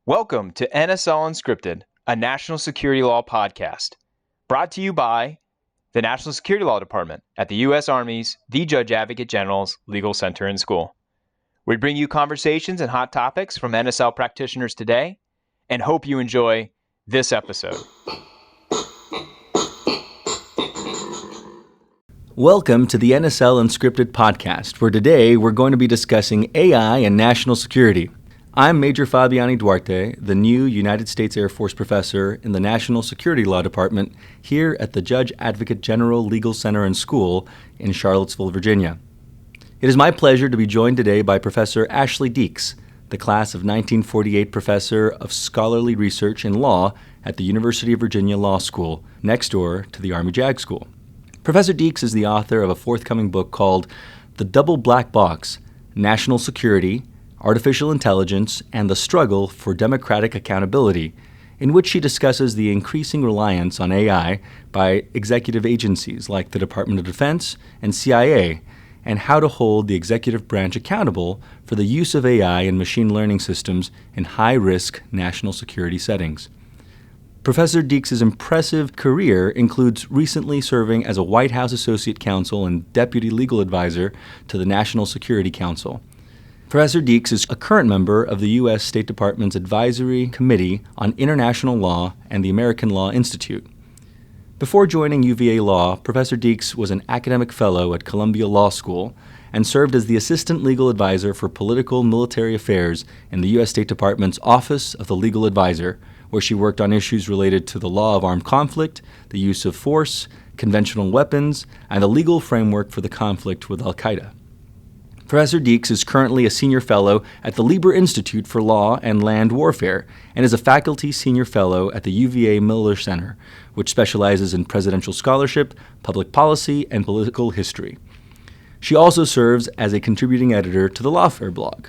Welcome to NSL Unscripted, a national security law podcast, brought to you by the National Security Law Department at the U.S. Army's The Judge Advocate General's Legal Center and School. We bring you conversations and hot topics from NSL practitioners today, and hope you enjoy this episode. Welcome to the NSL Unscripted podcast, where today we're going to be discussing AI and national security. I'm Maj Fabiani Duarte, the new United States Air Force professor in the National Security Law Department here at the Judge Advocate General Legal Center and School in Charlottesville, Virginia. It is my pleasure to be joined today by Professor Ashley Deeks, the class of 1948 professor of scholarly research in law at the University of Virginia Law School, next door to the Army JAG School. Professor Deeks is the author of a forthcoming book called The Double Black Box: National Security, Artificial Intelligence, and the Struggle for Democratic Accountability, in which she discusses the increasing reliance on AI by executive agencies like the Department of Defense and CIA, and how to hold the executive branch accountable for the use of AI and machine learning systems in high-risk national security settings. Professor Deeks' impressive career includes recently serving as a White House Associate Counsel and Deputy Legal Advisor to the National Security Council. Professor Deeks is a current member of the U.S. State Department's Advisory Committee on International Law and the American Law Institute. Before joining UVA Law, Professor Deeks was an academic fellow at Columbia Law School and served as the Assistant Legal Advisor for Political Military Affairs in the U.S. State Department's Office of the Legal Advisor, where she worked on issues related to the law of armed conflict, the use of force, conventional weapons, and the legal framework for the conflict with al-Qaeda. Professor Deeks is currently a senior fellow at the Lieber Institute for Law and Land Warfare and is a faculty senior fellow at the UVA Miller Center, which specializes in presidential scholarship, public policy, and political history. She also serves as a contributing editor to the Lawfare blog.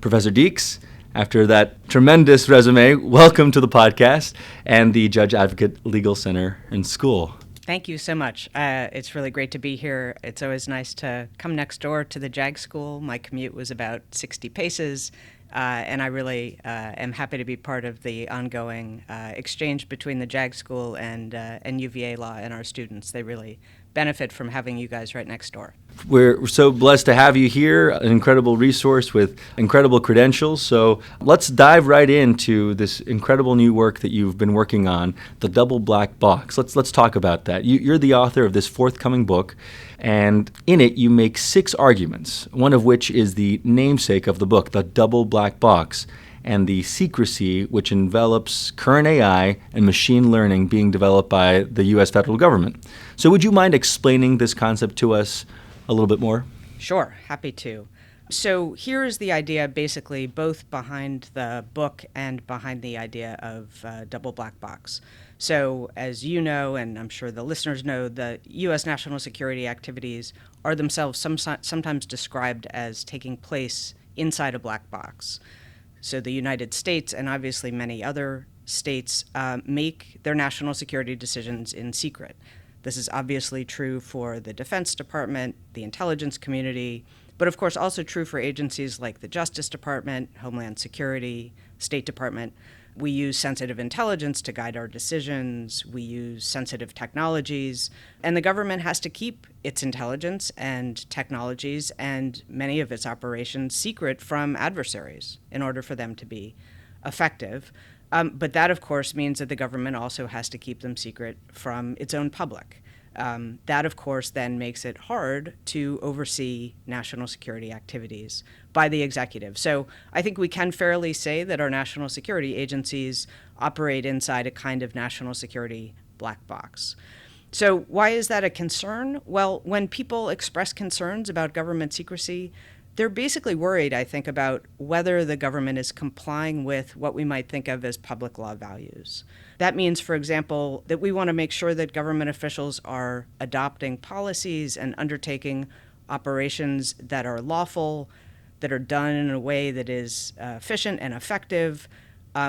Professor Deeks, after that tremendous resume, welcome to the podcast and the Judge Advocate Legal Center and School. Thank you so much. It's really great to be here. It's always nice to come next door to the JAG School. My commute was about 60 paces, and I really am happy to be part of the ongoing exchange between the JAG School and UVA Law and our students. They really benefit from having you guys right next door. We're so blessed to have you here, an incredible resource with incredible credentials. So let's dive right into this incredible new work that you've been working on, The Double Black Box. Let's talk about that. You're the author of this forthcoming book, and in it you make 6 arguments, one of which is the namesake of the book, The Double Black Box, and the secrecy which envelops current AI and machine learning being developed by the U.S. federal government. So would you mind explaining this concept to us a little bit more? Sure, happy to. So here is the idea basically both behind the book and behind the idea of double black box. So as you know, and I'm sure the listeners know, the U.S. national security activities are themselves sometimes described as taking place inside a black box. So the United States and obviously many other states make their national security decisions in secret. This is obviously true for the Defense Department, the intelligence community, but of course also true for agencies like the Justice Department, Homeland Security, State Department. We use sensitive intelligence to guide our decisions. We use sensitive technologies. And the government has to keep its intelligence and technologies and many of its operations secret from adversaries in order for them to be effective. But that, of course, means that the government also has to keep them secret from its own public. That, of course, then makes it hard to oversee national security activities by the executive. So I think we can fairly say that our national security agencies operate inside a kind of national security black box. So why is that a concern? Well, when people express concerns about government secrecy, they're basically worried, I think, about whether the government is complying with what we might think of as public law values. That means, for example, that we want to make sure that government officials are adopting policies and undertaking operations that are lawful, that are done in a way that is efficient and effective,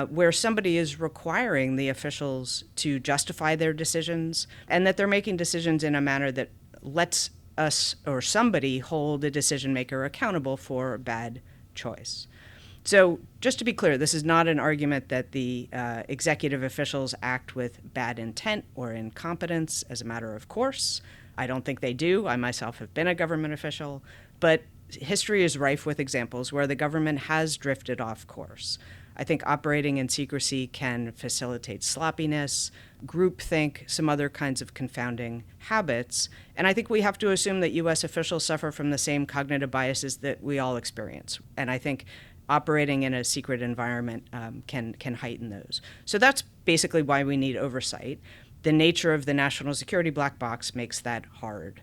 where somebody is requiring the officials to justify their decisions, and that they're making decisions in a manner that lets us or somebody hold a decision maker accountable for a bad choice. So just to be clear, this is not an argument that the executive officials act with bad intent or incompetence as a matter of course. I don't think they do. I myself have been a government official, but history is rife with examples where the government has drifted off course. I think operating in secrecy can facilitate sloppiness, groupthink, some other kinds of confounding habits. And I think we have to assume that U.S. officials suffer from the same cognitive biases that we all experience. And I think operating in a secret environment can heighten those. So that's basically why we need oversight. The nature of the national security black box makes that hard.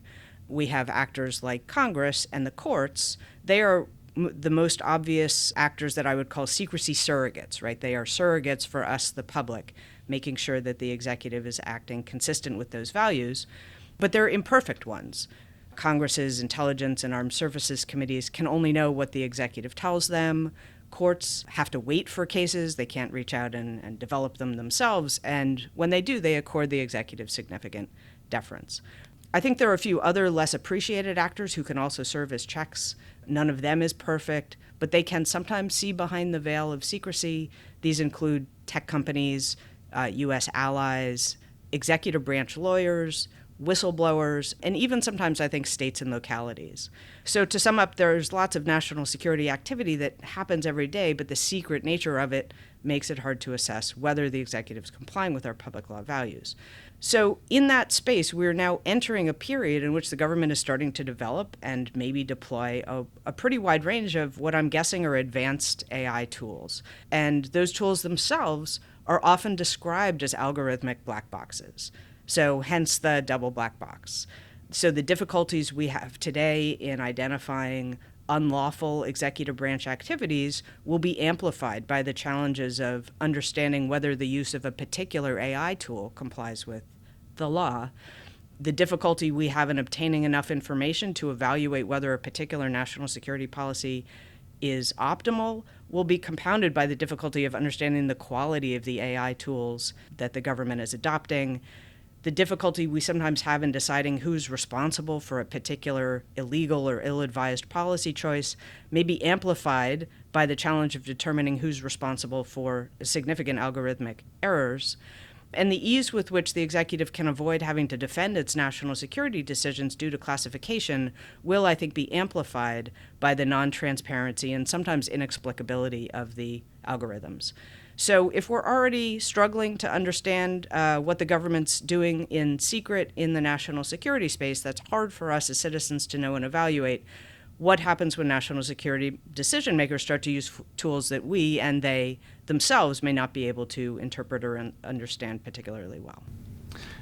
We have actors like Congress and the courts. They are the most obvious actors that I would call secrecy surrogates, right? They are surrogates for us, the public, making sure that the executive is acting consistent with those values. But they're imperfect ones. Congress's intelligence and armed services committees can only know what the executive tells them. Courts have to wait for cases. They can't reach out and develop them themselves. And when they do, they accord the executive significant deference. I think there are a few other less appreciated actors who can also serve as checks. None of them is perfect, but they can sometimes see behind the veil of secrecy. These include tech companies, U.S. allies, executive branch lawyers, whistleblowers, and even sometimes, I think, states and localities. So to sum up, there's lots of national security activity that happens every day, but the secret nature of it makes it hard to assess whether the executive is complying with our public law values. So in that space, we're now entering a period in which the government is starting to develop and maybe deploy a pretty wide range of what I'm guessing are advanced AI tools. And those tools themselves are often described as algorithmic black boxes. So hence the double black box. So the difficulties we have today in identifying unlawful executive branch activities will be amplified by the challenges of understanding whether the use of a particular AI tool complies with the law. The difficulty we have in obtaining enough information to evaluate whether a particular national security policy is optimal will be compounded by the difficulty of understanding the quality of the AI tools that the government is adopting. The difficulty we sometimes have in deciding who's responsible for a particular illegal or ill-advised policy choice may be amplified by the challenge of determining who's responsible for significant algorithmic errors. And the ease with which the executive can avoid having to defend its national security decisions due to classification will, I think, be amplified by the non-transparency and sometimes inexplicability of the algorithms. So if we're already struggling to understand what the government's doing in secret in the national security space, that's hard for us as citizens to know and evaluate. What happens when national security decision makers start to use tools that we and they themselves may not be able to interpret or understand particularly well?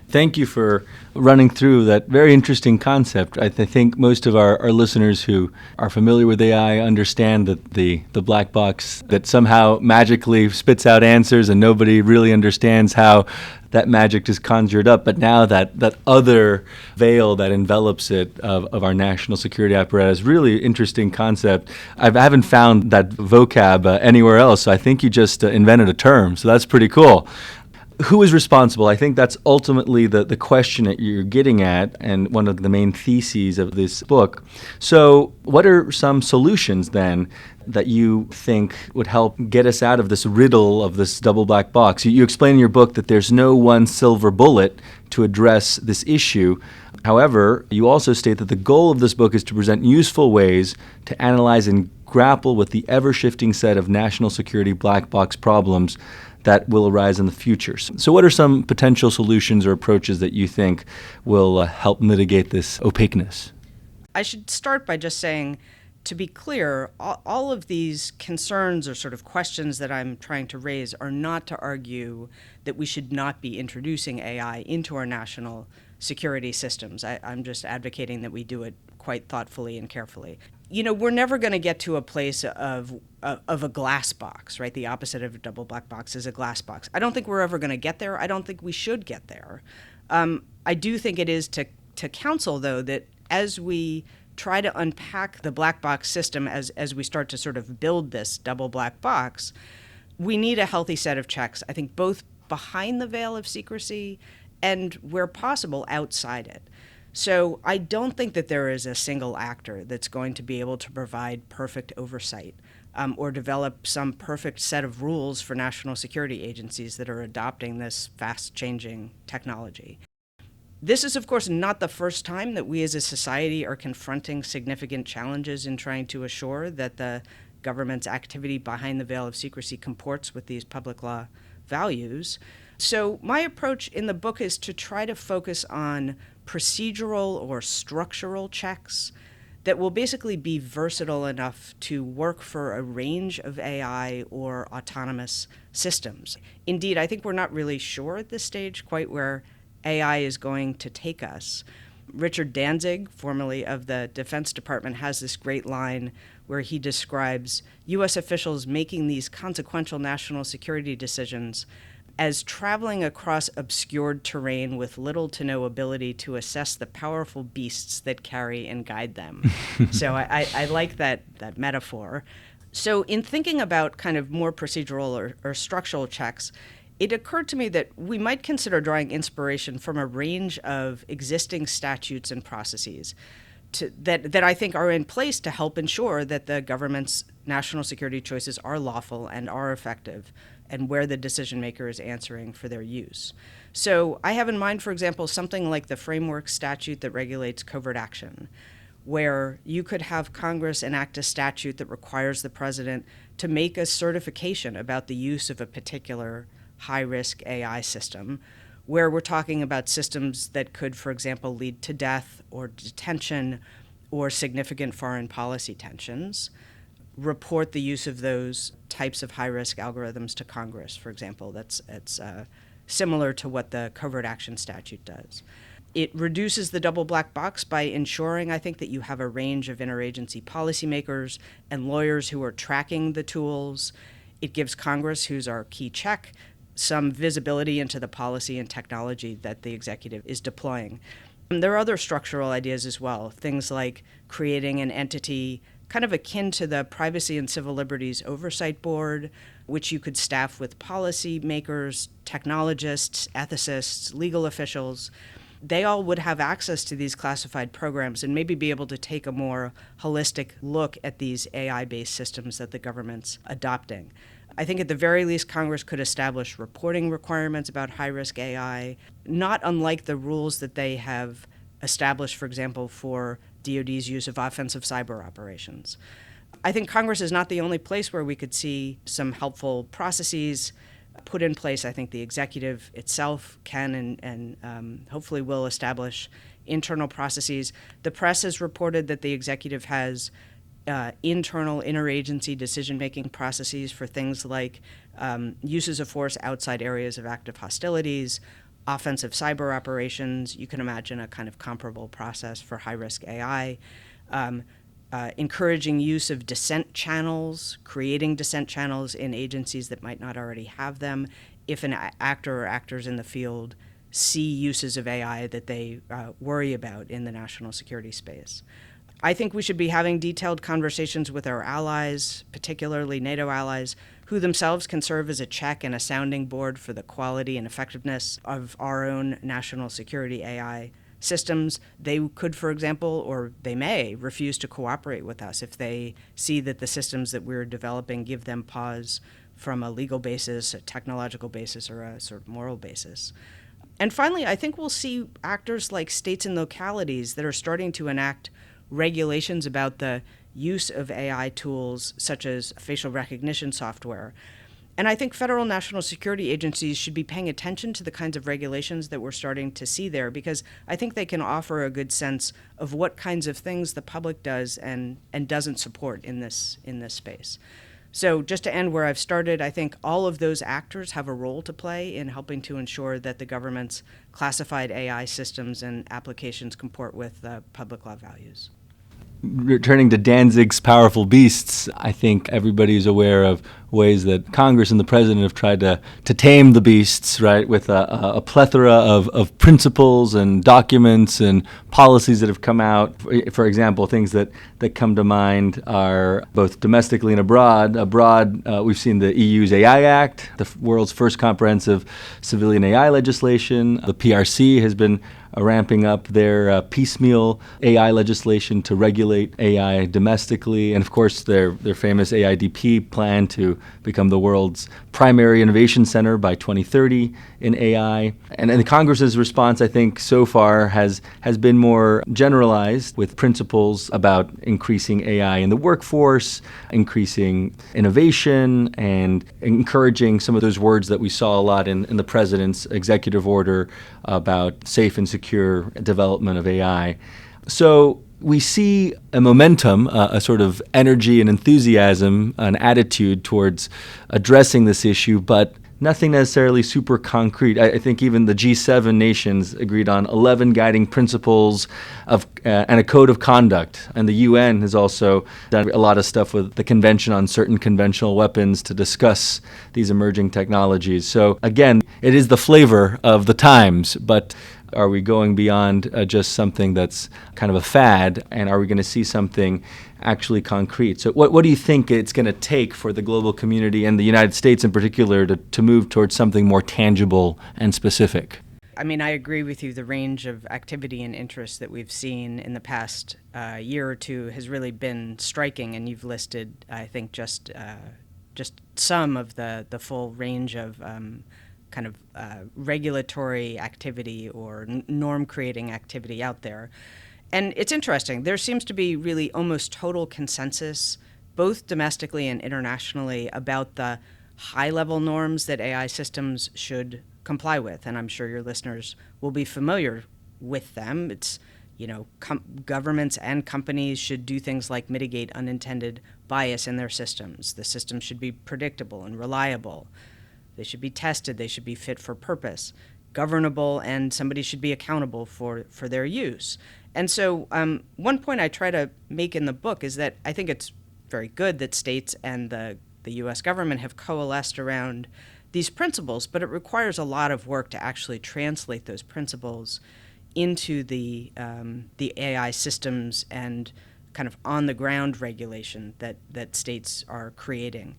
Thank you for running through that very interesting concept. I think most of our listeners who are familiar with AI understand that the black box that somehow magically spits out answers and nobody really understands how that magic is conjured up. But now that other veil that envelops it of our national security apparatus, really interesting concept. I haven't found that vocab anywhere else, so I think you just invented a term, so that's pretty cool. Who is responsible? I think that's ultimately the question that you're getting at and one of the main theses of this book. So what are some solutions then that you think would help get us out of this riddle of this double black box? You explain in your book that there's no one silver bullet to address this issue. However, you also state that the goal of this book is to present useful ways to analyze and grapple with the ever-shifting set of national security black box problems that will arise in the future. So what are some potential solutions or approaches that you think will help mitigate this opaqueness? I should start by just saying, to be clear, all of these concerns or sort of questions that I'm trying to raise are not to argue that we should not be introducing AI into our national security systems. I'm just advocating that we do it quite thoughtfully and carefully. You know, we're never going to get to a place of a glass box, right? The opposite of a double black box is a glass box. I don't think we're ever going to get there. I don't think we should get there. I do think it is to counsel, though, that as we try to unpack the black box system, as we start to sort of build this double black box, we need a healthy set of checks, I think, both behind the veil of secrecy and, where possible, outside it. So I don't think that there is a single actor that's going to be able to provide perfect oversight or develop some perfect set of rules for national security agencies that are adopting this fast-changing technology. This is, of course, not the first time that we as a society are confronting significant challenges in trying to assure that the government's activity behind the veil of secrecy comports with these public law values. So my approach in the book is to try to focus on procedural or structural checks that will basically be versatile enough to work for a range of AI or autonomous systems. Indeed, I think we're not really sure at this stage quite where AI is going to take us. Richard Danzig, formerly of the Defense Department, has this great line where he describes U.S. officials making these consequential national security decisions as traveling across obscured terrain with little to no ability to assess the powerful beasts that carry and guide them. So I like that metaphor. So in thinking about kind of more procedural or structural checks, it occurred to me that we might consider drawing inspiration from a range of existing statutes and processes that I think are in place to help ensure that the government's national security choices are lawful and are effective, and where the decision maker is answering for their use. So I have in mind, for example, something like the framework statute that regulates covert action, where you could have Congress enact a statute that requires the president to make a certification about the use of a particular high-risk AI system, where we're talking about systems that could, for example, lead to death or detention or significant foreign policy tensions, report the use of those types of high-risk algorithms to Congress, for example. That's similar to what the covert action statute does. It reduces the double black box by ensuring, I think, that you have a range of interagency policymakers and lawyers who are tracking the tools. It gives Congress, who's our key check, some visibility into the policy and technology that the executive is deploying. And there are other structural ideas as well, things like creating an entity kind of akin to the Privacy and Civil Liberties Oversight Board, which you could staff with policymakers, technologists, ethicists, legal officials. They all would have access to these classified programs and maybe be able to take a more holistic look at these AI-based systems that the government's adopting. I think at the very least, Congress could establish reporting requirements about high-risk AI, not unlike the rules that they have established, for example, for DoD's use of offensive cyber operations. I think Congress is not the only place where we could see some helpful processes put in place. I think the executive itself can and hopefully will establish internal processes. The press has reported that the executive has internal interagency decision-making processes for things like uses of force outside areas of active hostilities, offensive cyber operations. You can imagine a kind of comparable process for high-risk AI. Encouraging use of dissent channels, creating dissent channels in agencies that might not already have them, if an actor or actors in the field see uses of AI that they worry about in the national security space. I think we should be having detailed conversations with our allies, particularly NATO allies, who themselves can serve as a check and a sounding board for the quality and effectiveness of our own national security AI systems. They could, for example, or they may refuse to cooperate with us if they see that the systems that we're developing give them pause from a legal basis, a technological basis, or a sort of moral basis. And finally, I think we'll see actors like states and localities that are starting to enact regulations about the use of AI tools such as facial recognition software. And I think federal national security agencies should be paying attention to the kinds of regulations that we're starting to see there, because I think they can offer a good sense of what kinds of things the public does and doesn't support in this space. So just to end where I've started, I think all of those actors have a role to play in helping to ensure that the government's classified AI systems and applications comport with public law values. Returning to Danzig's powerful beasts, I think everybody is aware of ways that Congress and the president have tried to tame the beasts, right, with a plethora of principles and documents and policies that have come out. For example, things that come to mind are both domestically and abroad. Abroad, we've seen the EU's AI Act, the world's first comprehensive civilian AI legislation. The PRC has been ramping up their piecemeal AI legislation to regulate AI domestically, and of course their famous AIDP plan to become the world's primary innovation center by 2030 in AI. And the Congress's response, I think, so far has been more generalized, with principles about increasing AI in the workforce, increasing innovation, and encouraging some of those words that we saw a lot in the president's executive order about safe and secure development of AI. So we see a momentum, a sort of energy and enthusiasm, an attitude towards addressing this issue, but nothing necessarily super concrete. I think even the G7 nations agreed on 11 guiding principles and a code of conduct. And the UN has also done a lot of stuff with the Convention on Certain Conventional Weapons to discuss these emerging technologies. So again, it is the flavor of the times, but are we going beyond just something that's kind of a fad, and are we going to see something actually concrete? So what do you think it's going to take for the global community and the United States in particular to move towards something more tangible and specific? I mean, I agree with you. The range of activity and interest that we've seen in the past year or two has really been striking, and you've listed, I think, just some of the full range of regulatory activity or norm-creating activity out there. And it's interesting. There seems to be really almost total consensus, both domestically and internationally, about the high-level norms that AI systems should comply with. And I'm sure your listeners will be familiar with them. It's, governments and companies should do things like mitigate unintended bias in their systems. The systems should be predictable and reliable. They should be tested. They should be fit for purpose, governable, and somebody should be accountable for their use. And so one point I try to make in the book is that I think it's very good that states and the U.S. government have coalesced around these principles, but it requires a lot of work to actually translate those principles into the AI systems and kind of on-the-ground regulation that states are creating.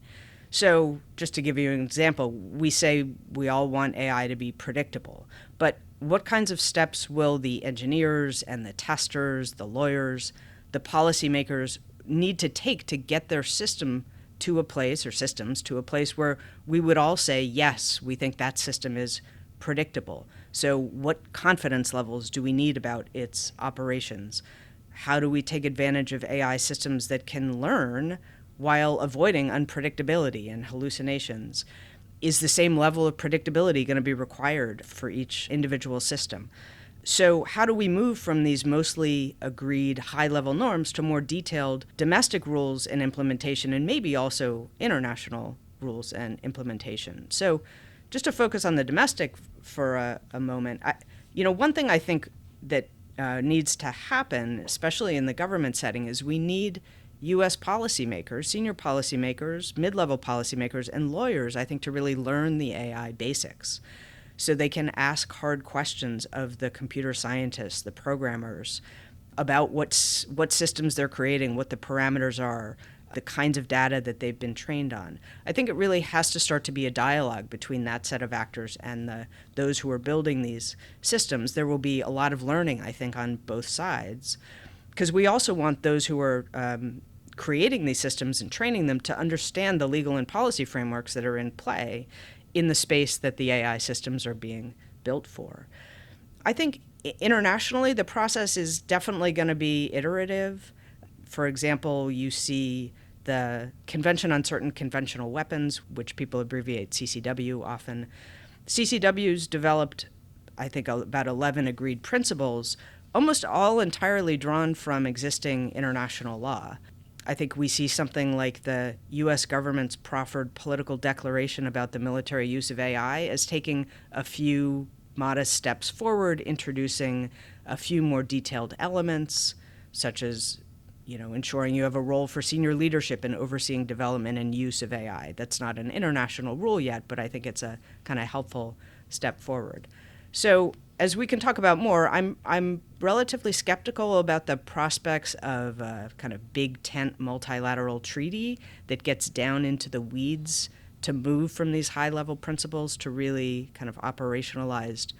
So just to give you an example, we say we all want AI to be predictable, but what kinds of steps will the engineers and the testers, the lawyers, the policymakers need to take to get their system to a place, or systems to a place where we would all say, yes, we think that system is predictable? So what confidence levels do we need about its operations? How do we take advantage of AI systems that can learn while avoiding unpredictability and hallucinations? Is the same level of predictability going to be required for each individual system? So how do we move from these mostly agreed high-level norms to more detailed domestic rules and implementation, and maybe also international rules and implementation? So just to focus on the domestic for a moment, one thing I think that needs to happen, especially in the government setting, is we need U.S. policymakers, senior policymakers, mid-level policymakers, and lawyers, I think, to really learn the AI basics so they can ask hard questions of the computer scientists, the programmers, about what systems they're creating, what the parameters are, the kinds of data that they've been trained on. I think it really has to start to be a dialogue between that set of actors and those who are building these systems. There will be a lot of learning, I think, on both sides, because we also want those who are creating these systems and training them to understand the legal and policy frameworks that are in play in the space that the AI systems are being built for. I think internationally, the process is definitely going to be iterative. For example, you see the Convention on Certain Conventional Weapons, which people abbreviate CCW often. CCW's developed, I think, about 11 agreed principles, almost all entirely drawn from existing international law. I think we see something like the U.S. government's proffered political declaration about the military use of AI as taking a few modest steps forward, introducing a few more detailed elements, such as ensuring you have a role for senior leadership in overseeing development and use of AI. That's not an international rule yet, but I think it's a kind of helpful step forward. So as we can talk about more, I'm relatively skeptical about the prospects of a kind of big tent multilateral treaty that gets down into the weeds to move from these high-level principles to really kind of operationalized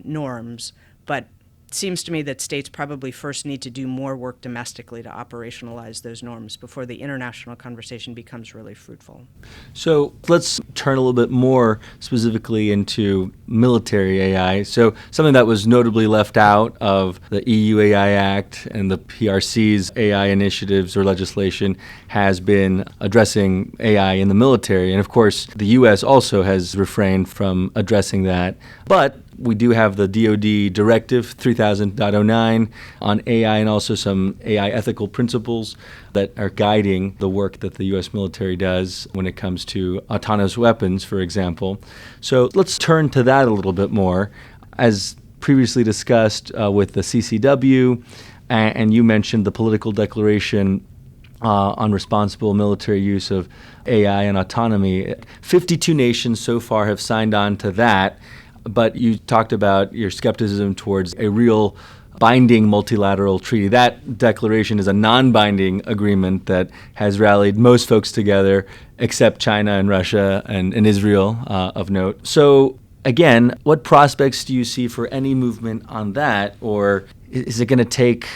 norms. But seems to me that states probably first need to do more work domestically to operationalize those norms before the international conversation becomes really fruitful. So let's turn a little bit more specifically into military AI. So something that was notably left out of the EU AI Act and the PRC's AI initiatives or legislation has been addressing AI in the military. And of course, the U.S. also has refrained from addressing that. But we do have the DoD Directive 3000.09 on AI and also some AI ethical principles that are guiding the work that the U.S. military does when it comes to autonomous weapons, for example. So let's turn to that a little bit more. As previously discussed with the CCW, and you mentioned the political declaration on responsible military use of AI and autonomy. 52 nations so far have signed on to that. But you talked about your skepticism towards a real binding multilateral treaty. That declaration is a non-binding agreement that has rallied most folks together, except China and Russia and Israel, of note. So again, what prospects do you see for any movement on that? Or is it going to take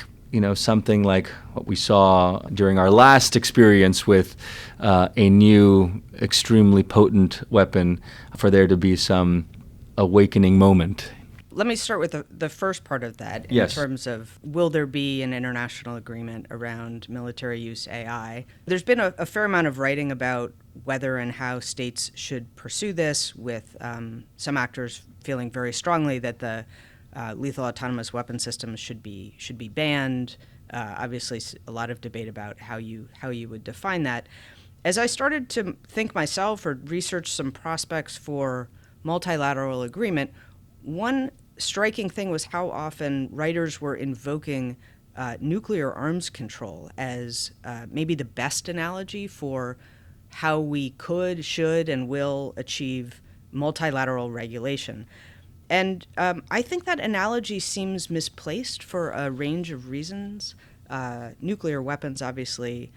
something like what we saw during our last experience with a new, extremely potent weapon for there to be some awakening moment? Let me start with the first part of that in terms of will there be an international agreement around military use AI? There's been a fair amount of writing about whether and how states should pursue this, with some actors feeling very strongly that the lethal autonomous weapon systems should be banned. Obviously, a lot of debate about how you would define that. As I started to think myself or research some prospects for multilateral agreement, one striking thing was how often writers were invoking nuclear arms control as maybe the best analogy for how we could, should, and will achieve multilateral regulation. And I think that analogy seems misplaced for a range of reasons. Nuclear weapons, obviously,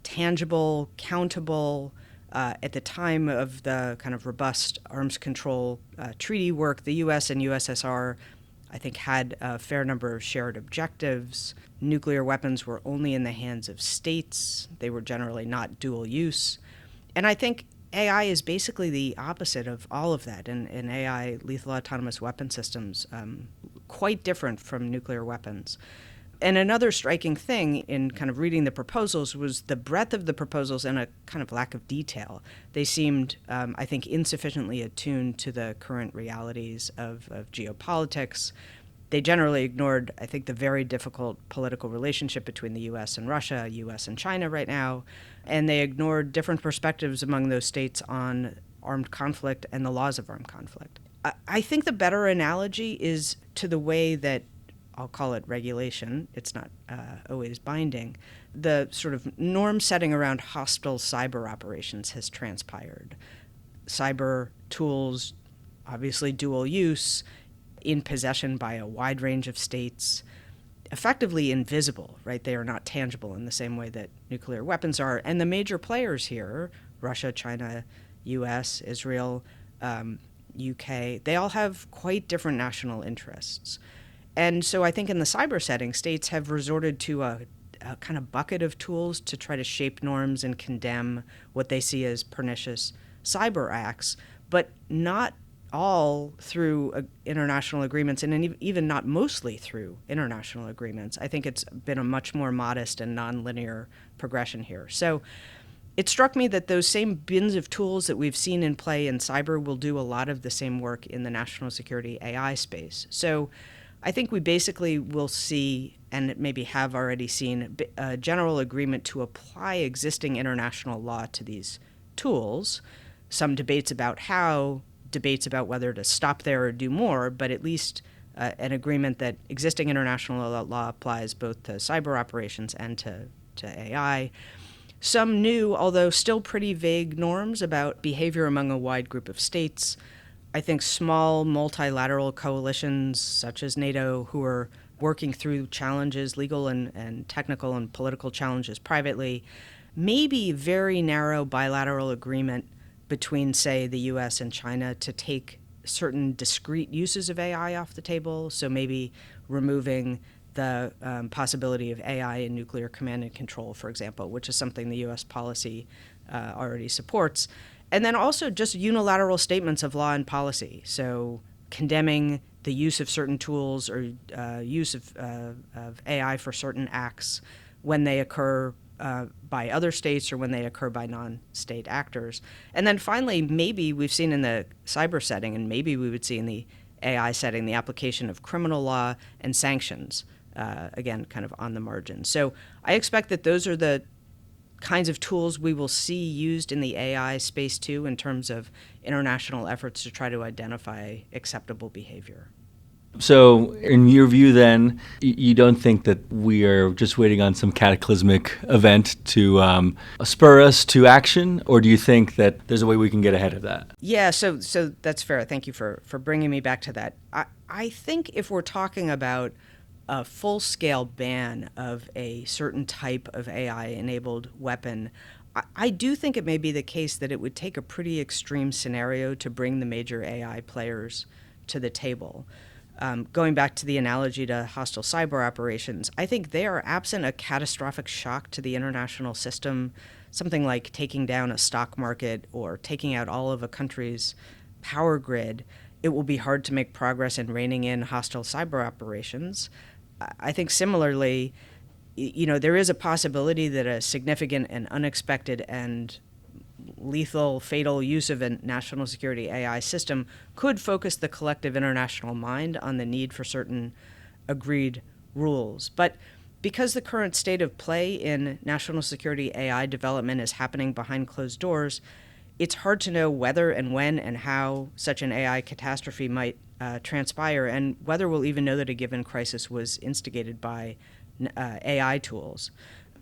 tangible, countable. At the time of the kind of robust arms control treaty work, the U.S. and USSR, I think, had a fair number of shared objectives. Nuclear weapons were only in the hands of states. They were generally not dual use. And I think AI is basically the opposite of all of that, and AI, lethal autonomous weapon systems, quite different from nuclear weapons. And another striking thing in kind of reading the proposals was the breadth of the proposals and a kind of lack of detail. They seemed, I think, insufficiently attuned to the current realities of geopolitics. They generally ignored, I think, the very difficult political relationship between the U.S. and Russia, U.S. and China right now, and they ignored different perspectives among those states on armed conflict and the laws of armed conflict. I think the better analogy is to the way that, I'll call it regulation, it's not always binding, the sort of norm setting around hostile cyber operations has transpired. Cyber tools, obviously dual use, in possession by a wide range of states, effectively invisible, right? They are not tangible in the same way that nuclear weapons are. And the major players here, Russia, China, US, Israel, UK, they all have quite different national interests. And so I think in the cyber setting, states have resorted to a kind of bucket of tools to try to shape norms and condemn what they see as pernicious cyber acts, but not all through international agreements, and even not mostly through international agreements. I think it's been a much more modest and nonlinear progression here. So it struck me that those same bins of tools that we've seen in play in cyber will do a lot of the same work in the national security AI space. So I think we basically will see, and maybe have already seen, a general agreement to apply existing international law to these tools. Some debates about how, debates about whether to stop there or do more, but at least an agreement that existing international law applies both to cyber operations and to AI. Some new, although still pretty vague, norms about behavior among a wide group of states. I think small multilateral coalitions such as NATO, who are working through challenges, legal and technical and political challenges privately, maybe very narrow bilateral agreement between, say, the U.S. and China to take certain discrete uses of AI off the table. So maybe removing the possibility of AI in nuclear command and control, for example, which is something the U.S. policy already supports. And then also just unilateral statements of law and policy. So condemning the use of certain tools or use of AI for certain acts when they occur by other states or when they occur by non-state actors. And then finally, maybe we've seen in the cyber setting, and maybe we would see in the AI setting, the application of criminal law and sanctions, again, kind of on the margin. So I expect that those are the kinds of tools we will see used in the AI space too, in terms of international efforts to try to identify acceptable behavior. So, in your view, then, you don't think that we are just waiting on some cataclysmic event to spur us to action, or do you think that there's a way we can get ahead of that? Yeah, so that's fair. Thank you for bringing me back to that. I think if we're talking about a full-scale ban of a certain type of AI-enabled weapon, I do think it may be the case that it would take a pretty extreme scenario to bring the major AI players to the table. Going back to the analogy to hostile cyber operations, I think they are absent a catastrophic shock to the international system, something like taking down a stock market or taking out all of a country's power grid. It will be hard to make progress in reining in hostile cyber operations. I think similarly, there is a possibility that a significant and unexpected and lethal, fatal use of a national security AI system could focus the collective international mind on the need for certain agreed rules. But because the current state of play in national security AI development is happening behind closed doors, it's hard to know whether and when and how such an AI catastrophe might transpire, and whether we'll even know that a given crisis was instigated by AI tools.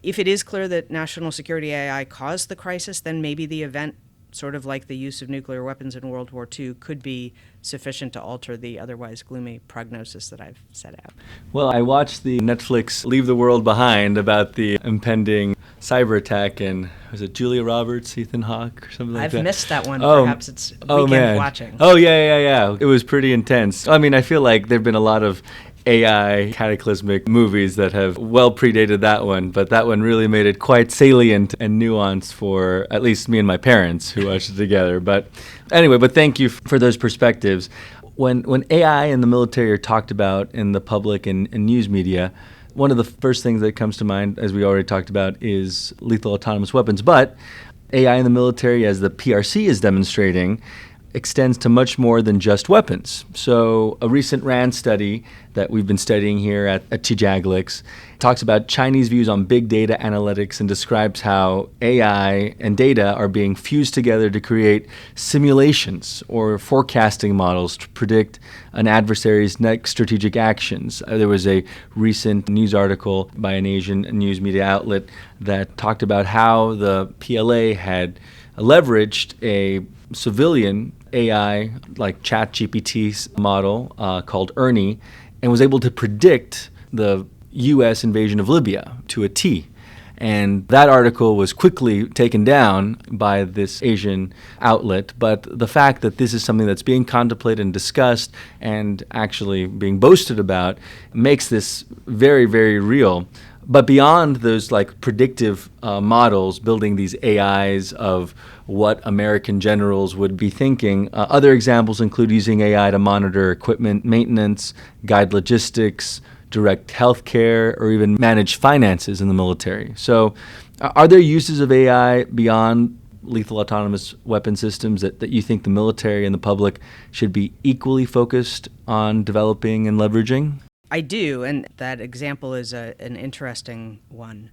If it is clear that national security AI caused the crisis, then maybe the event, sort of like the use of nuclear weapons in World War II, could be sufficient to alter the otherwise gloomy prognosis that I've set out. Well, I watched the Netflix Leave the World Behind about the impending cyber attack, and was it Julia Roberts, Ethan Hawke, or something like that? I've missed that one. Perhaps it's weekend watching. Oh, yeah. It was pretty intense. I mean, I feel like there have been a lot of AI cataclysmic movies that have well predated that one, but that one really made it quite salient and nuanced for at least me and my parents who watched it together. But anyway, thank you for those perspectives. When AI and the military are talked about in the public and news media, one of the first things that comes to mind, as we already talked about, is lethal autonomous weapons. But AI in the military, as the PRC is demonstrating, extends to much more than just weapons. So a recent RAND study that we've been studying here at TJAGLIX talks about Chinese views on big data analytics and describes how AI and data are being fused together to create simulations or forecasting models to predict an adversary's next strategic actions. There was a recent news article by an Asian news media outlet that talked about how the PLA had leveraged a civilian AI like ChatGPT model called Ernie, and was able to predict the U.S. invasion of Libya to a T. And that article was quickly taken down by this Asian outlet. But the fact that this is something that's being contemplated and discussed and actually being boasted about makes this very, very real. But beyond those predictive models, building these AIs of what American generals would be thinking, other examples include using AI to monitor equipment maintenance, guide logistics, direct healthcare, or even manage finances in the military. So are there uses of AI beyond lethal autonomous weapon systems that you think the military and the public should be equally focused on developing and leveraging? I do, and that example is an interesting one.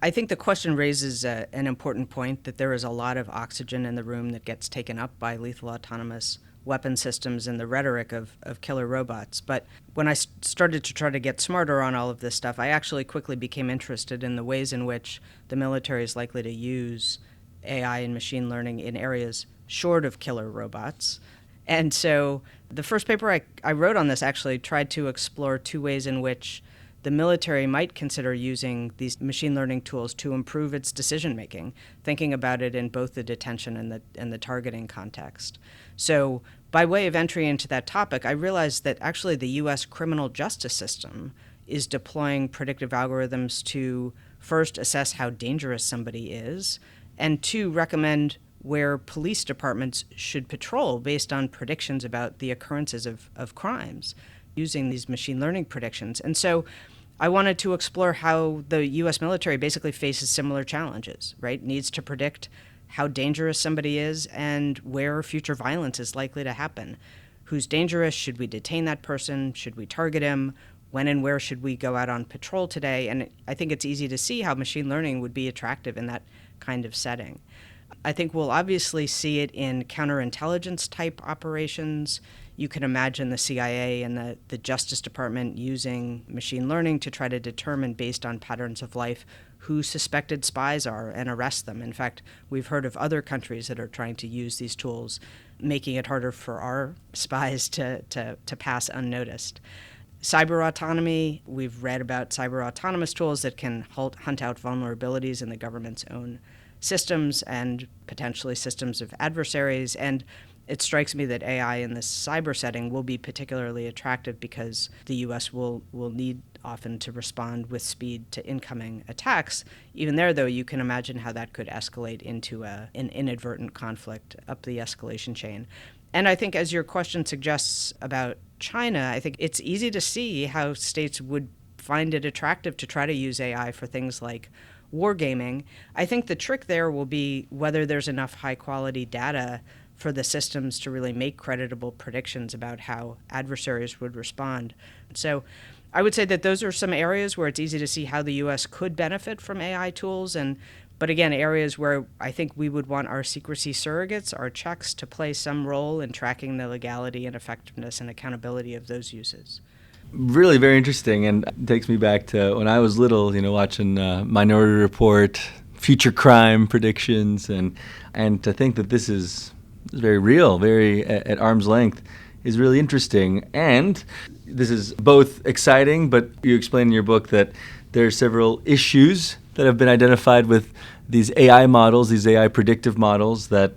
I think the question raises an important point, that there is a lot of oxygen in the room that gets taken up by lethal autonomous weapon systems and the rhetoric of killer robots. But when I started to try to get smarter on all of this stuff, I actually quickly became interested in the ways in which the military is likely to use AI and machine learning in areas short of killer robots. And so the first paper I wrote on this actually tried to explore two ways in which the military might consider using these machine learning tools to improve its decision-making, thinking about it in both the detention and the targeting context. So by way of entry into that topic, I realized that actually the U.S. criminal justice system is deploying predictive algorithms to first assess how dangerous somebody is, and two, recommend where police departments should patrol based on predictions about the occurrences of crimes using these machine learning predictions. And so I wanted to explore how the U.S. military basically faces similar challenges, right? Needs to predict how dangerous somebody is and where future violence is likely to happen. Who's dangerous? Should we detain that person? Should we target him? When and where should we go out on patrol today? And I think it's easy to see how machine learning would be attractive in that kind of setting. I think we'll obviously see it in counterintelligence type operations. You can imagine the CIA and the Justice Department using machine learning to try to determine, based on patterns of life, who suspected spies are and arrest them. In fact, we've heard of other countries that are trying to use these tools, making it harder for our spies to pass unnoticed. Cyber autonomy, we've read about cyber autonomous tools that can hunt out vulnerabilities in the government's own systems and potentially systems of adversaries. And it strikes me that AI in this cyber setting will be particularly attractive because the U.S. will need often to respond with speed to incoming attacks. Even there, though, you can imagine how that could escalate into an inadvertent conflict up the escalation chain. And I think, as your question suggests about China, I think it's easy to see how states would find it attractive to try to use AI for things like wargaming. I think the trick there will be whether there's enough high-quality data for the systems to really make creditable predictions about how adversaries would respond. So I would say that those are some areas where it's easy to see how the U.S. could benefit from AI tools, but again, areas where I think we would want our secrecy surrogates, our checks, to play some role in tracking the legality and effectiveness and accountability of those uses. Really very interesting, and takes me back to when I was little, watching Minority Report, future crime predictions, and to think that this is very real, very at arm's length, is really interesting. And this is both exciting, but you explain in your book that there are several issues that have been identified with these AI models, these AI predictive models, that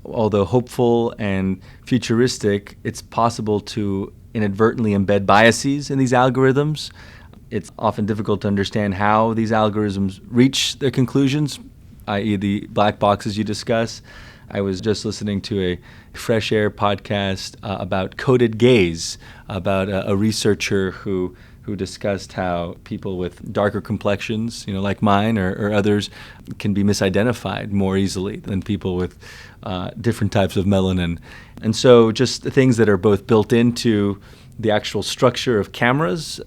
although hopeful and futuristic, it's possible to inadvertently embed biases in these algorithms. It's often difficult to understand how these algorithms reach their conclusions, i.e. the black boxes you discuss. I was just listening to a Fresh Air podcast about coded gaze, about a researcher who discussed how people with darker complexions, like mine or others, can be misidentified more easily than people with different types of melanin. And so just things that are both built into the actual structure of cameras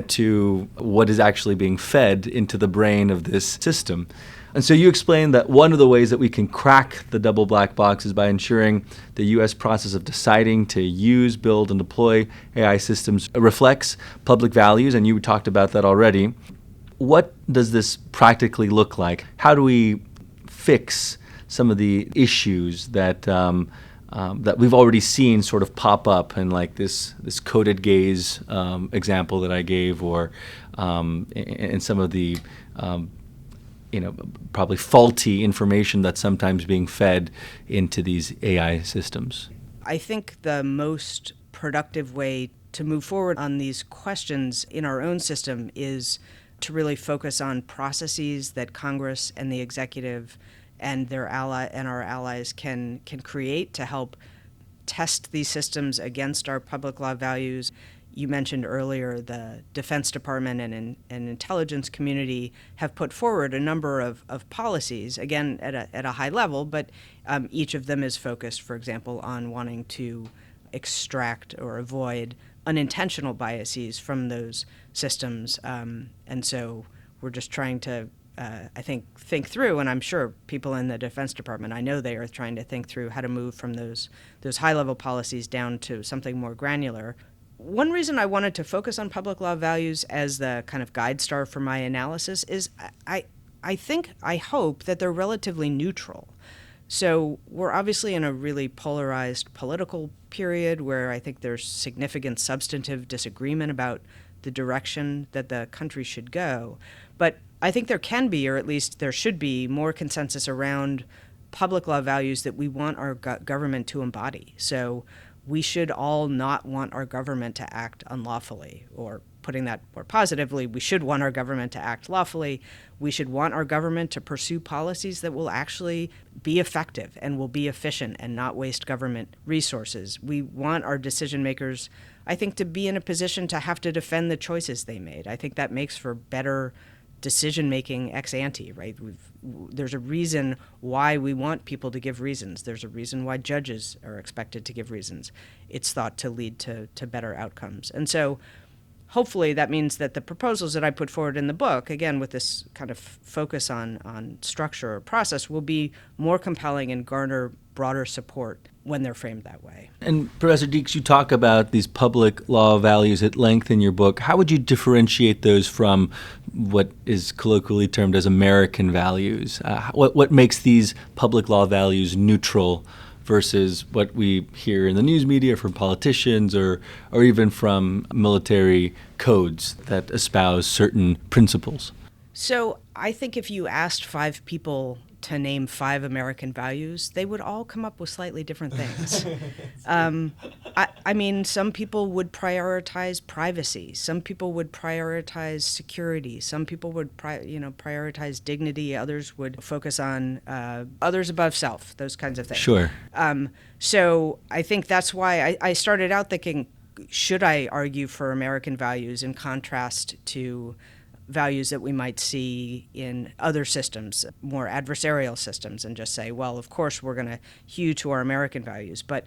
to what is actually being fed into the brain of this system. And so you explained that one of the ways that we can crack the double black box is by ensuring the U.S. process of deciding to use, build, and deploy AI systems reflects public values, and you talked about that already. What does this practically look like? How do we fix some of the issues that that we've already seen sort of pop up in like this coded gaze example that I gave, or in some of the probably faulty information that's sometimes being fed into these AI systems? I think the most productive way to move forward on these questions in our own system is to really focus on processes that Congress and the executive and our allies can create to help test these systems against our public law values. You mentioned earlier the Defense Department and intelligence community have put forward a number of policies, again, at a high level, but each of them is focused, for example, on wanting to extract or avoid unintentional biases from those systems. And so we're just trying to, think through, and I'm sure people in the Defense Department, I know they are trying to think through how to move from those high-level policies down to something more granular. One reason I wanted to focus on public law values as the kind of guide star for my analysis is I hope that they're relatively neutral. So we're obviously in a really polarized political period where I think there's significant substantive disagreement about the direction that the country should go. But I think there can be, or at least there should be, more consensus around public law values that we want our government to embody. So we should all not want our government to act unlawfully, or putting that more positively, we should want our government to act lawfully. We should want our government to pursue policies that will actually be effective and will be efficient and not waste government resources. We want our decision makers, I think, to be in a position to have to defend the choices they made. I think that makes for better decision-making ex ante, right? There's a reason why we want people to give reasons. There's a reason why judges are expected to give reasons. It's thought to lead to better outcomes. And so hopefully that means that the proposals that I put forward in the book, again, with this kind of focus on structure or process, will be more compelling and garner broader support when they're framed that way. And Professor Deeks, you talk about these public law values at length in your book. How would you differentiate those from what is colloquially termed as American values? What makes these public law values neutral versus what we hear in the news media from politicians or even from military codes that espouse certain principles? So I think if you asked 5 people to name 5 American values, they would all come up with slightly different things. I mean, some people would prioritize privacy. Some people would prioritize security. Some people would prioritize dignity. Others would focus on others above self, those kinds of things. Sure. So I think that's why I started out thinking, should I argue for American values in contrast to values that we might see in other systems, more adversarial systems, and just say, well, of course, we're going to hew to our American values. But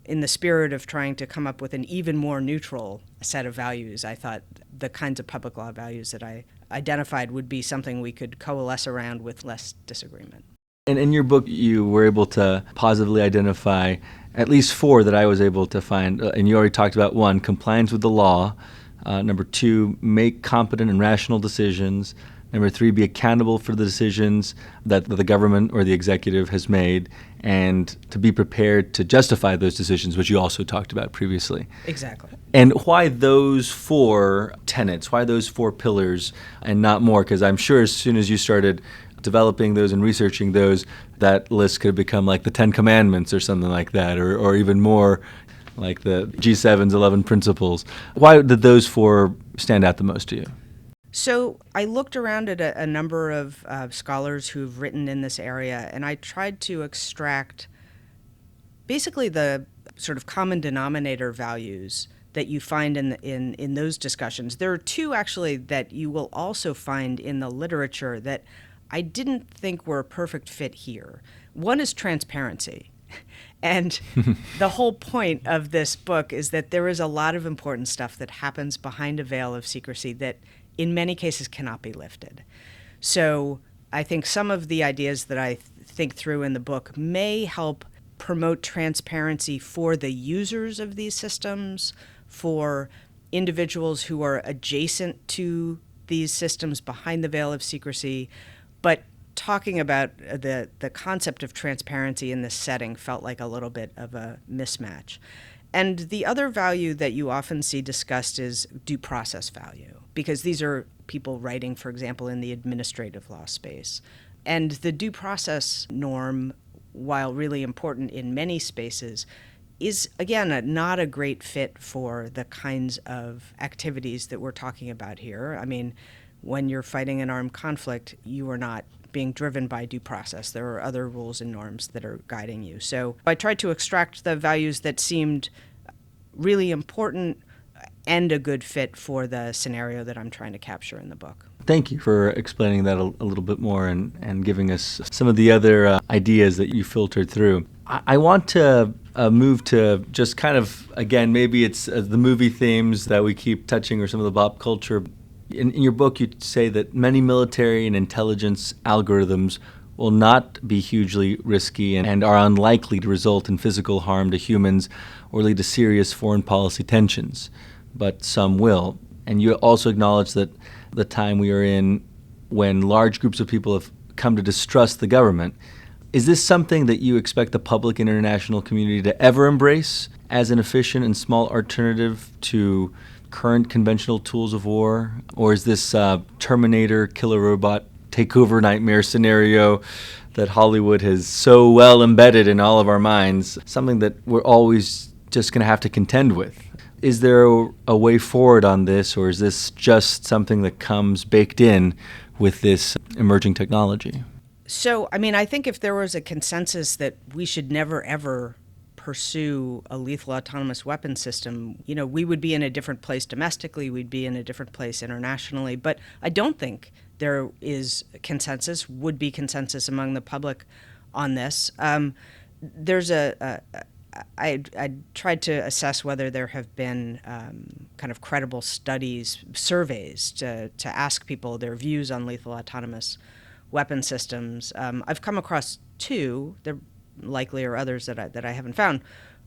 in the spirit of trying to come up with an even more neutral set of values, I thought the kinds of public law values that I identified would be something we could coalesce around with less disagreement. And in your book, you were able to positively identify at least 4 that I was able to find. And you already talked about 1, compliance with the law. Number 2, make competent and rational decisions. Number 3, be accountable for the decisions that the government or the executive has made, and to be prepared to justify those decisions, which you also talked about previously. Exactly. And why those 4 tenets? Why those 4 pillars and not more? Because I'm sure as soon as you started developing those and researching those, that list could have become like the 10 Commandments or something like that, or even more, like the G7's 11 principles. Why did those 4 stand out the most to you? So I looked around at a number of scholars who've written in this area, and I tried to extract basically the sort of common denominator values that you find in those discussions. There are 2 actually that you will also find in the literature that I didn't think were a perfect fit here. One is transparency. And the whole point of this book is that there is a lot of important stuff that happens behind a veil of secrecy that in many cases cannot be lifted. So I think some of the ideas that I think through in the book may help promote transparency for the users of these systems, for individuals who are adjacent to these systems behind the veil of secrecy, but talking about the concept of transparency in this setting felt like a little bit of a mismatch. And the other value that you often see discussed is due process value, because these are people writing, for example, in the administrative law space. And the due process norm, while really important in many spaces, is, again, not a great fit for the kinds of activities that we're talking about here. I mean, when you're fighting an armed conflict, you are not being driven by due process. There are other rules and norms that are guiding you. So I tried to extract the values that seemed really important and a good fit for the scenario that I'm trying to capture in the book. Thank you for explaining that a little bit more and giving us some of the other ideas that you filtered through. I want to move to just kind of, again, maybe it's the movie themes that we keep touching or some of the pop culture. In your book, you say that many military and intelligence algorithms will not be hugely risky and are unlikely to result in physical harm to humans or lead to serious foreign policy tensions, but some will. And you also acknowledge that the time we are in when large groups of people have come to distrust the government. Is this something that you expect the public and international community to ever embrace as an efficient and small alternative to current conventional tools of war? Or is this Terminator, killer robot, takeover nightmare scenario that Hollywood has so well embedded in all of our minds something that we're always just going to have to contend with. Is there a way forward on this, or is this just something that comes baked in with this emerging technology? So, I think if there was a consensus that we should never, ever pursue a lethal autonomous weapon system, we would be in a different place domestically, we'd be in a different place internationally. But I don't think there is consensus, would be consensus among the public on this. There's I tried to assess whether there have been kind of credible studies, surveys to ask people their views on lethal autonomous weapon systems. I've come across two. There likely are others that I haven't found.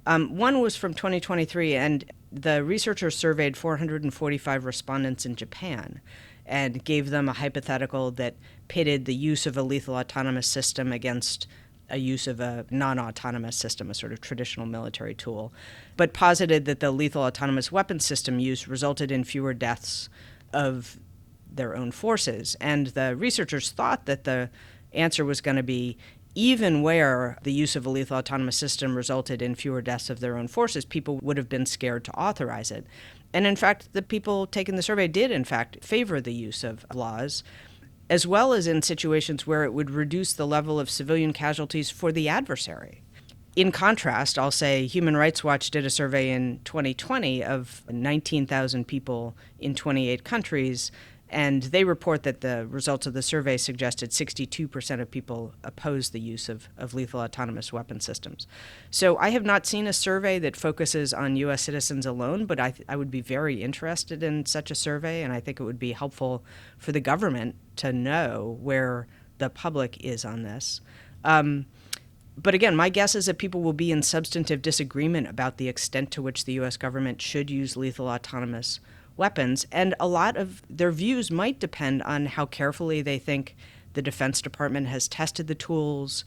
One was from 2023, and the researchers surveyed 445 respondents in Japan and gave them a hypothetical that pitted the use of a lethal autonomous system against a use of a non-autonomous system, a sort of traditional military tool, but posited that the lethal autonomous weapon system use resulted in fewer deaths of their own forces. And the researchers thought that the answer was going to be even where the use of a lethal autonomous system resulted in fewer deaths of their own forces, people would have been scared to authorize it. And in fact, the people taking the survey did, in fact, favor the use of laws, as well as in situations where it would reduce the level of civilian casualties for the adversary. In contrast, I'll say Human Rights Watch did a survey in 2020 of 19,000 people in 28 countries, and they report that the results of the survey suggested 62% of people oppose the use of lethal autonomous weapon systems. So I have not seen a survey that focuses on U.S. citizens alone, but I would be very interested in such a survey, and I think it would be helpful for the government to know where the public is on this. But again, my guess is that people will be in substantive disagreement about the extent to which the U.S. government should use lethal autonomous weapons, and a lot of their views might depend on how carefully they think the Defense Department has tested the tools,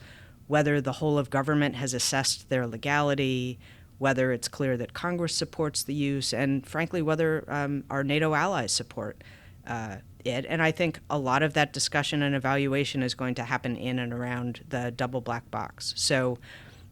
whether the whole of government has assessed their legality, whether it's clear that Congress supports the use, and frankly, whether our NATO allies support it. And I think a lot of that discussion and evaluation is going to happen in and around the double black box. So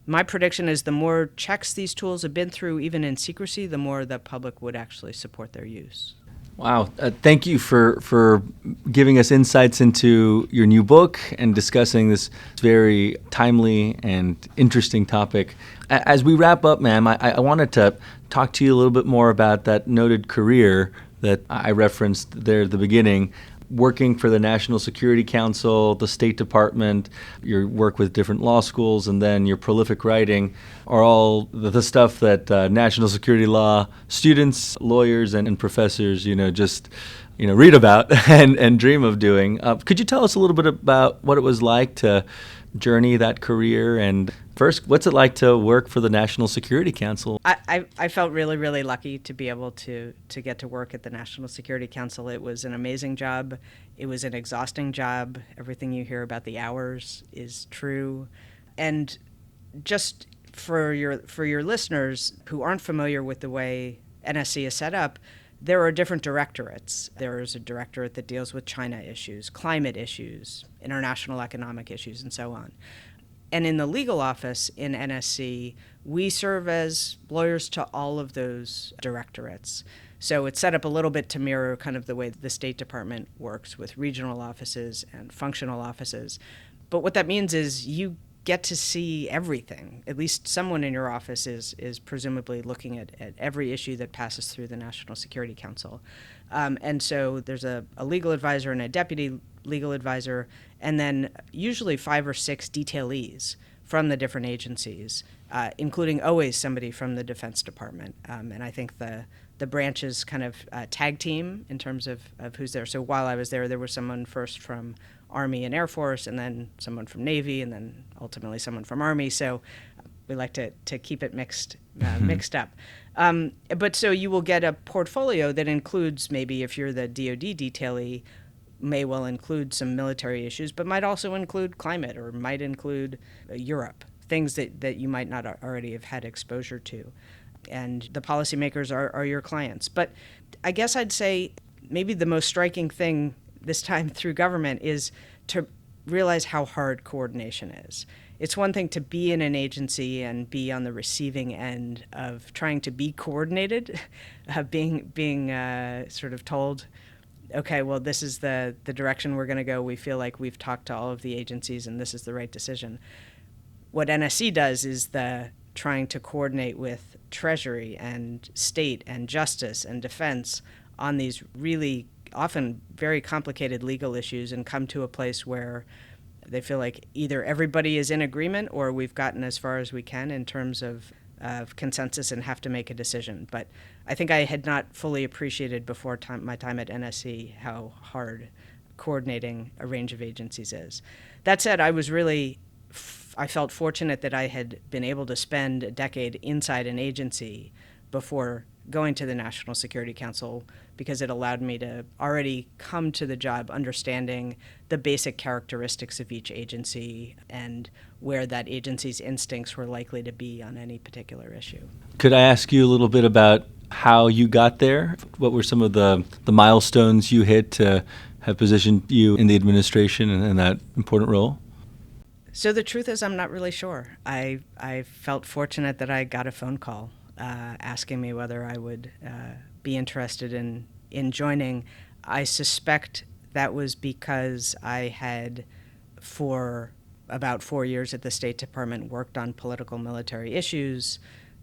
my prediction is the more checks these tools have been through, even in secrecy, the more the public would actually support their use. Wow. Thank you for giving us insights into your new book and discussing this very timely and interesting topic. As we wrap up, ma'am, I wanted to talk to you a little bit more about that noted career that I referenced there at the beginning. Working for the National Security Council, the State Department, your work with different law schools, and then your prolific writing are all the stuff that national security law students, lawyers, and professors, read about and dream of doing. Could you tell us a little bit about what it was like to journey that career? And first, what's it like to work for the National Security Council? I felt really, really lucky to be able to get to work at the National Security Council. It was an amazing job. It was an exhausting job. Everything you hear about the hours is true. And just for your listeners who aren't familiar with the way NSC is set up, there are different directorates. There is a directorate that deals with China issues, climate issues, international economic issues, and so on. And in the legal office in NSC, we serve as lawyers to all of those directorates. So it's set up a little bit to mirror kind of the way the State Department works with regional offices and functional offices. But what that means is you get to see everything. At least someone in your office is presumably looking at every issue that passes through the National Security Council. And so there's a legal advisor and a deputy legal advisor, and then usually 5 or 6 detailees from the different agencies, including always somebody from the Defense Department. And I think the branches kind of tag team in terms of who's there. So while I was there was someone first from Army and Air Force, and then someone from Navy, and then ultimately someone from Army. So we like to keep it mixed up. But so you will get a portfolio that includes, maybe if you're the DoD detailee, may well include some military issues, but might also include climate, or might include Europe, things that you might not already have had exposure to. And the policymakers are your clients. But I guess I'd say maybe the most striking thing this time through government is to realize how hard coordination is. it's one thing to be in an agency and be on the receiving end of trying to be coordinated, being sort of told, okay, well, this is the direction we're going to go. We feel like we've talked to all of the agencies and this is the right decision. What NSC does is the trying to coordinate with Treasury and state and justice and defense on these really often very complicated legal issues and come to a place where they feel like either everybody is in agreement or we've gotten as far as we can in terms of consensus and have to make a decision. But I think I had not fully appreciated before my time at NSC how hard coordinating a range of agencies is. That said, I felt fortunate that I had been able to spend a decade inside an agency before going to the National Security Council, because it allowed me to already come to the job understanding the basic characteristics of each agency and where that agency's instincts were likely to be on any particular issue. Could I ask you a little bit about how you got there? What were some of the milestones you hit to have positioned you in the administration and that important role? So the truth is, I'm not really sure. I felt fortunate that I got a phone call asking me whether I would be interested in joining. I suspect that was because I had, for about 4 years at the State Department, worked on political military issues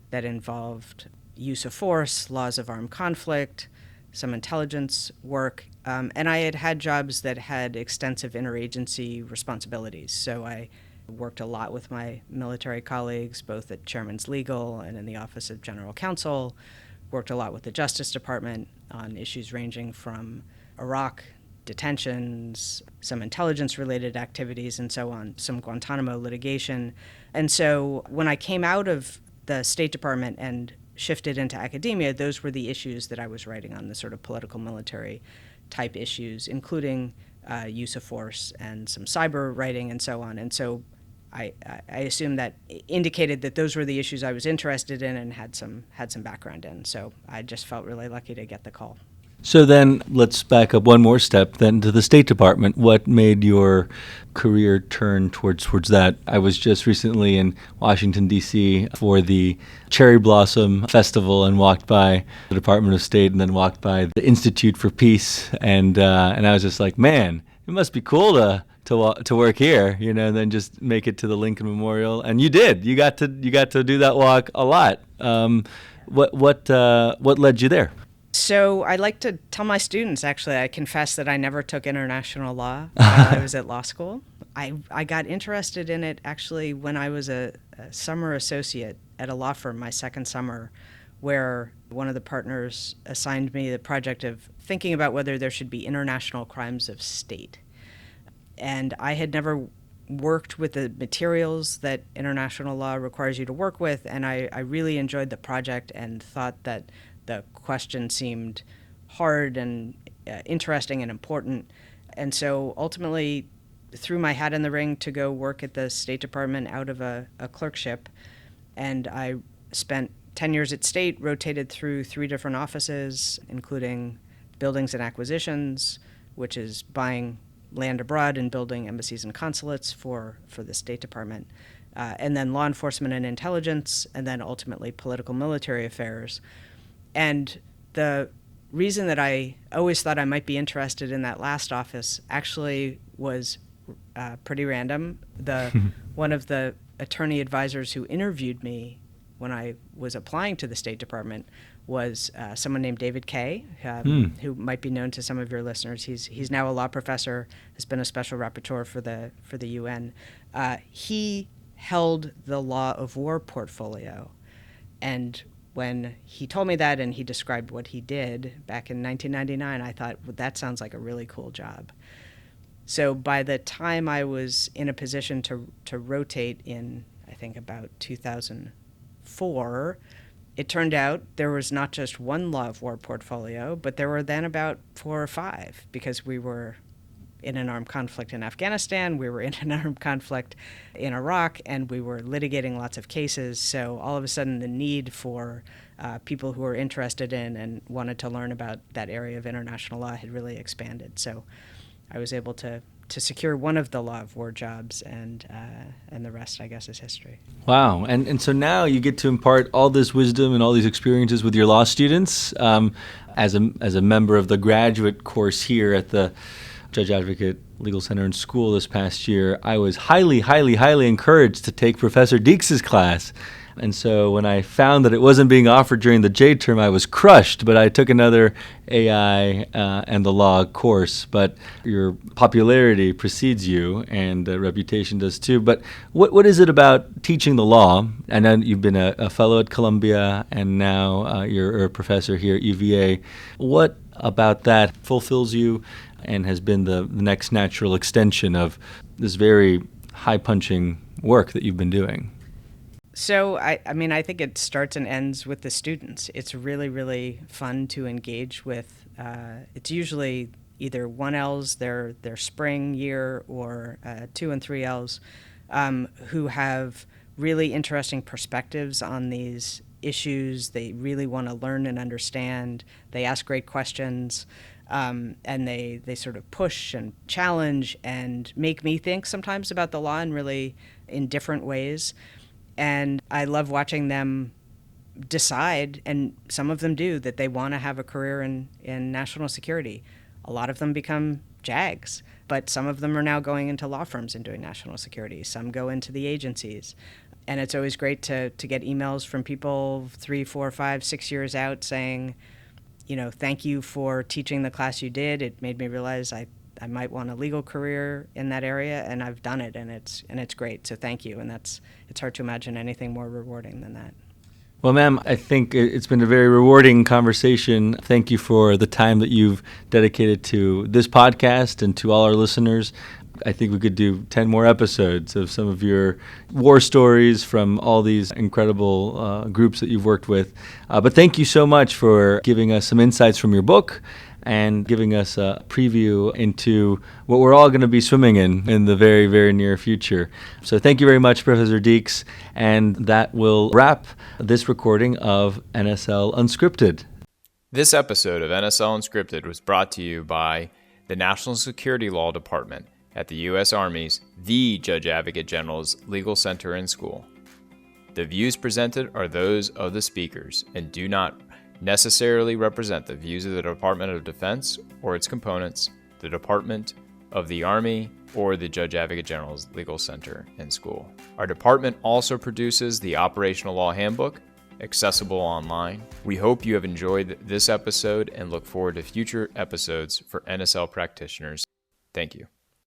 that involved use of force, laws of armed conflict, some intelligence work, and I had had jobs that had extensive interagency responsibilities. So I worked a lot with my military colleagues, both at Chairman's Legal and in the Office of General Counsel, worked a lot with the Justice Department on issues ranging from Iraq, detentions, some intelligence-related activities, and so on, some Guantanamo litigation. And so when I came out of the State Department and shifted into academia, those were the issues that I was writing on, the sort of political military type issues, including use of force and some cyber writing and so on. And so I assume that indicated that those were the issues I was interested in and had some background in. So I just felt really lucky to get the call. So then let's back up one more step then to the State Department. What made your career turn towards that? I was just recently in Washington, D.C. for the Cherry Blossom Festival and walked by the Department of State and then walked by the Institute for Peace. And I was just like, man, it must be cool to work here, and then just make it to the Lincoln Memorial. And you did. You got to do that walk a lot. What led you there? So I like to tell my students, actually, I confess that I never took international law while I was at law school. I got interested in it actually when I was a summer associate at a law firm, my second summer, where one of the partners assigned me the project of thinking about whether there should be international crimes of state. And I had never worked with the materials that international law requires you to work with, and I really enjoyed the project and thought that the question seemed hard and interesting and important. And so ultimately threw my hat in the ring to go work at the State Department out of a clerkship. And I spent 10 years at State, rotated through 3 different offices, including buildings and acquisitions, which is buying land abroad and building embassies and consulates for the State Department, and then law enforcement and intelligence, and then ultimately political military affairs. And the reason that I always thought I might be interested in that last office actually was pretty random. One of the attorney advisors who interviewed me when I was applying to the State Department was someone named David Kay, who might be known to some of your listeners. He's now a law professor, has been a special rapporteur for the UN. He held the law of war portfolio, and when he told me that and he described what he did back in 1999, I thought, well, that sounds like a really cool job. So by the time I was in a position to rotate in, I think about 2004, it turned out there was not just one law of war portfolio, but there were then about 4 or 5, because we were in an armed conflict in Afghanistan, we were in an armed conflict in Iraq, and we were litigating lots of cases. So all of a sudden the need for people who were interested in and wanted to learn about that area of international law had really expanded. So I was able to to secure one of the law of war jobs, and the rest, I guess, is history. Wow. And so now you get to impart all this wisdom and all these experiences with your law students. As a member of the graduate course here at the Judge Advocate Legal Center and School this past year, I was highly, highly, highly encouraged to take Professor Deeks' class. And so when I found that it wasn't being offered during the J term, I was crushed, but I took another AI and the law course. But your popularity precedes you, and reputation does too. But what is it about teaching the law? I know you've been a fellow at Columbia, and now you're a professor here at UVA. What about that fulfills you and has been the next natural extension of this very high-punching work that you've been doing? So, I think it starts and ends with the students. It's really, really fun to engage with. It's usually either 1Ls, their spring year, or 2 and 3Ls, who have really interesting perspectives on these issues. They really want to learn and understand. They ask great questions, and they sort of push and challenge and make me think sometimes about the law in different ways. And I love watching them decide, and some of them do, that they want to have a career in national security. A lot of them become JAGs, but some of them are now going into law firms and doing national security. Some go into the agencies. And it's always great to get emails from people 3, 4, 5, 6 years out saying, thank you for teaching the class you did. It made me realize I might want a legal career in that area, and I've done it, and it's great. So thank you, and it's hard to imagine anything more rewarding than that. Well, ma'am, I think it's been a very rewarding conversation. Thank you for the time that you've dedicated to this podcast and to all our listeners. I think we could do 10 more episodes of some of your war stories from all these incredible groups that you've worked with. But thank you so much for giving us some insights from your book and giving us a preview into what we're all going to be swimming in the very, very near future. So thank you very much, Professor Deeks. And that will wrap this recording of NSL Unscripted. This episode of NSL Unscripted was brought to you by the National Security Law Department at the U.S. Army's The Judge Advocate General's Legal Center and School. The views presented are those of the speakers and do not necessarily represent the views of the Department of Defense or its components, the Department of the Army, or the Judge Advocate General's Legal Center and School. Our department also produces the Operational Law Handbook, accessible online. We hope you have enjoyed this episode and look forward to future episodes for NSL practitioners. Thank you.